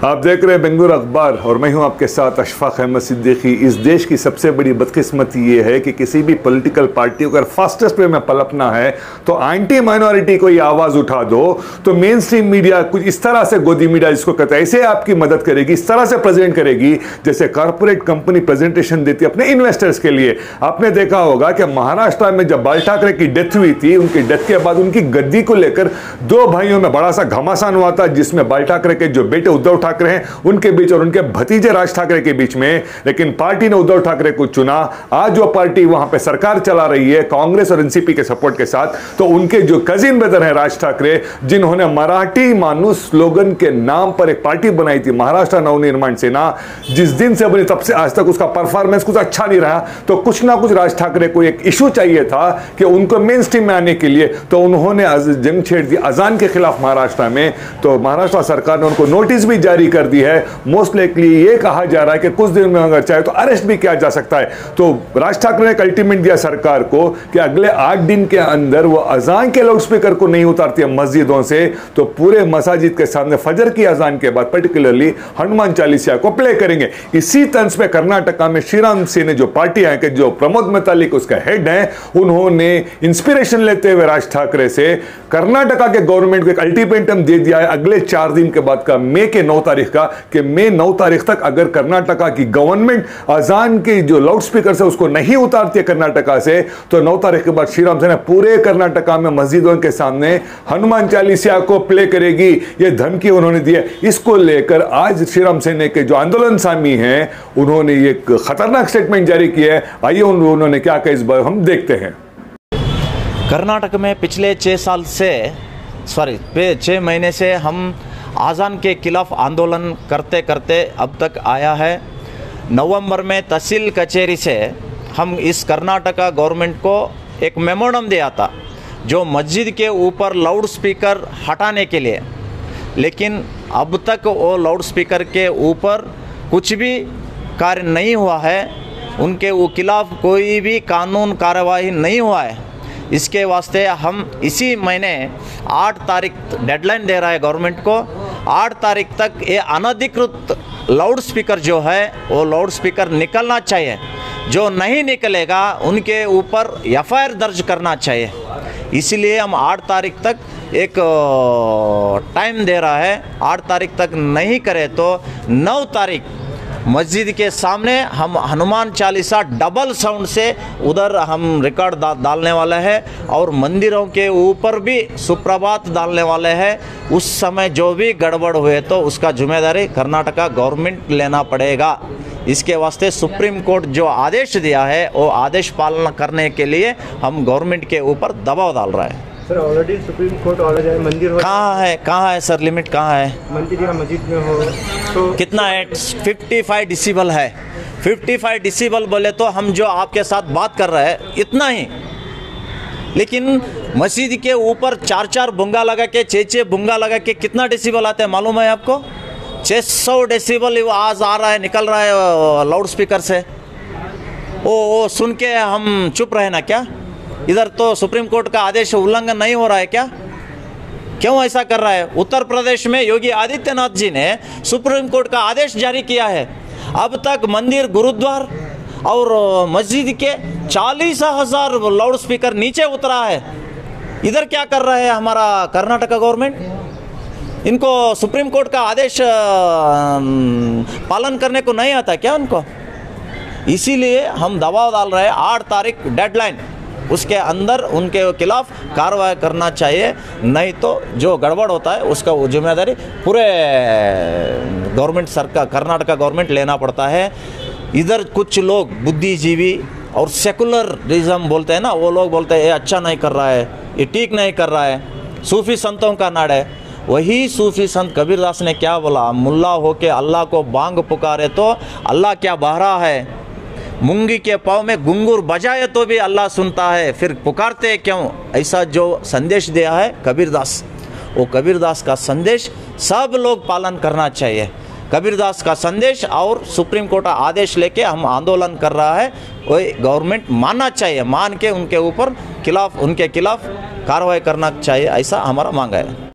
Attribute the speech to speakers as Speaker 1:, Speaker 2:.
Speaker 1: आप देख रहे हैं बेंगलुरु अखबार और मैं हूं आपके साथ अशफाक अहमद सिद्दीकी। इस देश की सबसे बड़ी बदकिस्मती ये है कि किसी भी पॉलिटिकल पार्टी को अगर फास्टेस्ट वे में पलपना है तो एंटी माइनॉरिटी को ये आवाज़ उठा दो तो मेन स्ट्रीम मीडिया कुछ इस तरह से गोदी मीडिया जिसको कहता है ऐसे आपकी मदद करेगी, इस तरह से प्रेजेंट करेगी जैसे कॉर्पोरेट कंपनी प्रेजेंटेशन देती है अपने इन्वेस्टर्स के लिए। आपने देखा होगा कि महाराष्ट्र में जब बाल ठाकरे की डेथ हुई थी, उनकी डेथ के बाद उनकी गद्दी को लेकर दो भाइयों में बड़ा सा घमासान हुआ था, जिसमें बाल ठाकरे के जो बेटे उद्धव ठाकरे हैं उनके बीच और उनके भतीजे राज ठाकरे के बीच में। लेकिन पार्टी ने उद्धव ठाकरे को चुना। आज जो पार्टी वहां पे सरकार चला रही है कांग्रेस और एनसीपी के सपोर्ट के साथ, तो उनके जो कजिन ब्रदर हैं राज ठाकरे, जिन्होंने मराठी मानुस स्लोगन के नाम पर एक पार्टी बनाई थी महाराष्ट्र नवनिर्माण सेना, जिस दिन से बनी तब से आज तक उसका परफॉर्मेंस कुछ अच्छा नहीं रहा। तो कुछ ना कुछ राज ठाकरे को एक इशू चाहिए था कि उनको मेन स्ट्रीम में आने के लिए, तो उन्होंने जंग छेड़ दी अजान के खिलाफ महाराष्ट्र में। तो महाराष्ट्र सरकार ने उनको नोटिस भी जारी कर दी है। मोस्ट लाइकली ये कहा जा रहा है कि कुछ दिन में अगर चाहे तो अरेस्ट भी किया जा सकता है। तो राज ठाकरे ने अल्टीमेट दिया सरकार को कि अगले 8 दिन के अंदर वो अजान के लाउड स्पीकर को नहीं उतारती है मस्जिदों से, तो पूरे मसाजिद के सामने फजर की अजान के बाद पर्टिकुलरली हनुमान चालीसा को प्ले करेंगे। इसी तंज पे कर्नाटका में श्रीराम सेना जो पार्टी है कि जो प्रमोद मैतालिक उसका हेड है, उन्होंने इंस्पिरेशन लेते हुए राज ठाकरे से कर्नाटका के गवर्नमेंट को एक अल्टीमेटम दे दिया है अगले 4 दिन के बाद का मई के 9 तारीख का, कि मई 9 तारीख तक अगर कर्नाटका की गवर्नमेंट अजान के जो लाउड स्पीकर से उसको नहीं उतारती है कर्नाटका से, तो 9 तारीख के बाद श्रीराम सेना पूरे कर्नाटका में मस्जिदों के सामने हनुमान चालीसा को प्ले करेगी। ये धमकी उन्होंने दी है। इसको लेकर आज श्रीराम सेना के जो आंदोलन सामी हैं उन्होंने एक खतरनाक स्टेटमेंट जारी किया है। आइए उन्होंने क्या कहा इस बार हम देखते हैं।
Speaker 2: कर्नाटक में पिछले 6 महीने से हम आज़ान के खिलाफ आंदोलन करते करते अब तक आया है। नवंबर में तहसील कचहरी से हम इस कर्नाटका गवर्नमेंट को एक मेमोरंडम दिया था जो मस्जिद के ऊपर लाउड स्पीकर हटाने के लिए, लेकिन अब तक वो लाउड स्पीकर के ऊपर कुछ भी कार्य नहीं हुआ है। उनके खिलाफ कोई भी कानून कार्यवाही नहीं हुआ है। इसके वास्ते हम इसी महीने 8 तारीख डेडलाइन दे रहा है गवर्नमेंट को। 8 तारीख तक ये अनधिकृत लाउड स्पीकर जो है वो लाउड स्पीकर निकलना चाहिए। जो नहीं निकलेगा उनके ऊपर एफआईआर दर्ज करना चाहिए। इसलिए हम 8 तारीख तक एक टाइम दे रहा है। 8 तारीख तक नहीं करे तो 9 तारीख मस्जिद के सामने हम हनुमान चालीसा डबल साउंड से उधर हम रिकॉर्ड डालने वाले हैं और मंदिरों के ऊपर भी सुप्रभात डालने वाले हैं। उस समय जो भी गड़बड़ हुए तो उसका जिम्मेदारी कर्नाटका गवर्नमेंट लेना पड़ेगा। इसके वास्ते सुप्रीम कोर्ट जो आदेश दिया है वो आदेश पालना करने के लिए हम गवर्नमेंट के ऊपर दबाव डाल रहा है।
Speaker 3: Sir already supreme court order है, मंदिर हो
Speaker 2: कहाँ है सर, लिमिट कहाँ है?
Speaker 3: मंदिर या मस्जिद में हो तो
Speaker 2: कितना है? 55 डिसिबल है। 55 डिसिबल बोले तो हम जो आपके साथ बात कर रहे हैं इतना ही, लेकिन मस्जिद के ऊपर 4-4 बुंगा लगा के 6-6 बुंगा लगा के कितना डिसिबल आता है मालूम है आपको? 600 डिसिबल आज आ रहा है, निकल रहा है लाउड स्पीकर से। वो सुन के हम चुप रहे ना क्या? इधर तो सुप्रीम कोर्ट का आदेश उल्लंघन नहीं हो रहा है क्या? क्यों ऐसा कर रहा है? उत्तर प्रदेश में योगी आदित्यनाथ जी ने सुप्रीम कोर्ट का आदेश जारी किया है। अब तक मंदिर, गुरुद्वार और मस्जिद के 40,000 लाउड स्पीकर नीचे उतरा है। इधर क्या कर रहा है हमारा कर्नाटका गवर्नमेंट? इनको सुप्रीम कोर्ट का आदेश पालन करने को नहीं आता क्या उनको? इसीलिए हम दबाव डाल रहे हैं। 8 तारीख डेडलाइन, उसके अंदर उनके खिलाफ कार्रवाई करना चाहिए, नहीं तो जो गड़बड़ होता है उसका जिम्मेदारी पूरे गवर्नमेंट सरकार कर्नाटका गवर्नमेंट लेना पड़ता है। इधर कुछ लोग बुद्धिजीवी और सेकुलरिज्म बोलते हैं ना, वो लोग बोलते हैं ये अच्छा नहीं कर रहा है, ये ठीक नहीं कर रहा है। सूफी संतों का नाड़ है। वही सूफी संत कबीरदास ने क्या बोला? मुल्ला होके अल्लाह को बांग पुकारे तो अल्लाह क्या बहरा है? मूंगी के पाँव में घुंघरू बजाए तो भी अल्लाह सुनता है, फिर पुकारते क्यों? ऐसा जो संदेश दिया है कबीरदास, वो कबीरदास का संदेश सब लोग पालन करना चाहिए। कबीरदास का संदेश और सुप्रीम कोर्ट का आदेश लेके हम आंदोलन कर रहा है, वही गवर्नमेंट मानना चाहिए, मान के उनके खिलाफ कार्रवाई करना चाहिए, ऐसा हमारा मांग है।